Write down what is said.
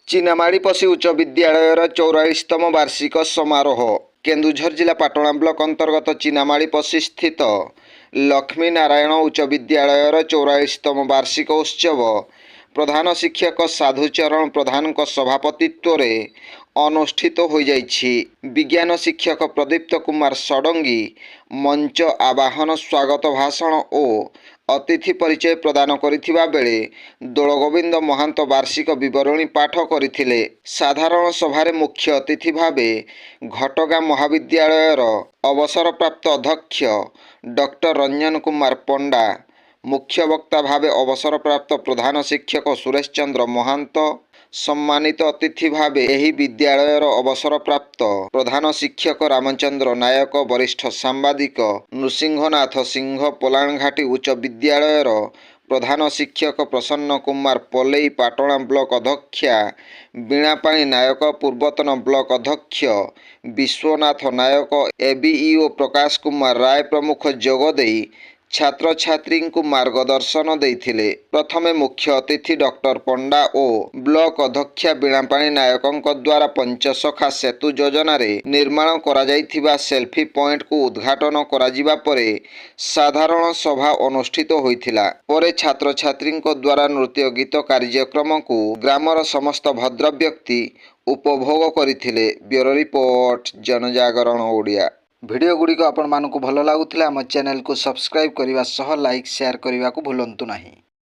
ଚିନାମାଡ଼ିପଶି ଉଚ୍ଚ ବିଦ୍ୟାଳୟର 44ତମ ବାର୍ଷିକ ସମାରୋହ। କେନ୍ଦୁଝର ଜିଲ୍ଲା ପାଟଣା ବ୍ଲକ ଅନ୍ତର୍ଗତ ଚିନାମାଡ଼ିପଶି ସ୍ଥିତ ଲକ୍ଷ୍ମୀନାରାୟଣ ଉଚ୍ଚ ବିଦ୍ୟାଳୟର 44ତମ ବାର୍ଷିକ ଉତ୍ସବ ପ୍ରଧାନ ଶିକ୍ଷକ ସାଧୁଚରଣ ପ୍ରଧାନଙ୍କ ସଭାପତିତ୍ୱରେ ଅନୁଷ୍ଠିତ ହୋଇଯାଇଛି। ବିଜ୍ଞାନ ଶିକ୍ଷକ ପ୍ରଦୀପ୍ତ କୁମାର ଷଡ଼ଙ୍ଗୀ ମଞ୍ଚ ଆବାହନ, ସ୍ୱାଗତ ଭାଷଣ ଓ ଅତିଥି ପରିଚୟ ପ୍ରଦାନ କରିଥିବା ବେଳେ ଦୋଳଗୋବିନ୍ଦ ମହାନ୍ତ ବାର୍ଷିକ ବିବରଣୀ ପାଠ କରିଥିଲେ। ସାଧାରଣ ସଭାରେ ମୁଖ୍ୟ ଅତିଥି ଭାବେ ଘଟଗାଁ ମହାବିଦ୍ୟାଳୟର ଅବସରପ୍ରାପ୍ତ ଅଧ୍ୟକ୍ଷ ଡକ୍ଟର ରଞ୍ଜନ କୁମାର ପଣ୍ଡା, ମୁଖ୍ୟ ବକ୍ତା ଭାବେ ଅବସରପ୍ରାପ୍ତ ପ୍ରଧାନ ଶିକ୍ଷକ ସୁରେଶ ଚନ୍ଦ୍ର ମହାନ୍ତ, ସମ୍ମାନିତ ଅତିଥି ଭାବେ ଏହି ବିଦ୍ୟାଳୟର ଅବସରପ୍ରାପ୍ତ ପ୍ରଧାନ ଶିକ୍ଷକ ରାମଚନ୍ଦ୍ର ନାୟକ, ବରିଷ୍ଠ ସାମ୍ବାଦିକ ନୃସିଂହନାଥ ସିଂହ, ପଲାଣଘାଟି ଉଚ୍ଚ ବିଦ୍ୟାଳୟର ପ୍ରଧାନ ଶିକ୍ଷକ ପ୍ରସନ୍ନ କୁମାର ପଲେଇ, ପାଟଣା ବ୍ଲକ ଅଧ୍ୟକ୍ଷା ବୀଣାପାଣି ନାୟକ, ପୂର୍ବତନ ବ୍ଲକ ଅଧ୍ୟକ୍ଷ ବିଶ୍ୱନାଥ ନାୟକ, ଏବିଇଓ ପ୍ରକାଶ କୁମାର ରାୟ ପ୍ରମୁଖ ଯୋଗଦେଇ ଛାତ୍ରଛାତ୍ରୀଙ୍କୁ ମାର୍ଗଦର୍ଶନ ଦେଇଥିଲେ। ପ୍ରଥମେ ମୁଖ୍ୟ ଅତିଥି ଡକ୍ଟର ପଣ୍ଡା ଓ ବ୍ଲକ ଅଧ୍ୟକ୍ଷା ବୀଣାପାଣି ନାୟକଙ୍କ ଦ୍ୱାରା ପଞ୍ଚସଖା ସେତୁ ଯୋଜନାରେ ନିର୍ମାଣ କରାଯାଇଥିବା ସେଲ୍ଫି ପଏଣ୍ଟକୁ ଉଦ୍ଘାଟନ କରାଯିବା ପରେ ସାଧାରଣ ସଭା ଅନୁଷ୍ଠିତ ହୋଇଥିଲା। ପରେ ଛାତ୍ରଛାତ୍ରୀଙ୍କ ଦ୍ୱାରା ନୃତ୍ୟ ଗୀତ କାର୍ଯ୍ୟକ୍ରମକୁ ଗ୍ରାମର ସମସ୍ତ ଭଦ୍ର ବ୍ୟକ୍ତି ଉପଭୋଗ କରିଥିଲେ। ବ୍ୟୁରୋ ରିପୋର୍ଟ, ଜନଜାଗରଣ ଓଡ଼ିଆ। ଭିଡ଼ିଓ ଗୁଡ଼ିକ ଆପଣମାନଙ୍କୁ ଭଲ ଲାଗୁଥିଲେ ଆମ ଚ୍ୟାନେଲକୁ ସବସ୍କ୍ରାଇବ୍ କରିବା ସହ ଲାଇକ୍, ସେୟାର କରିବାକୁ ଭୁଲନ୍ତୁ ନାହିଁ।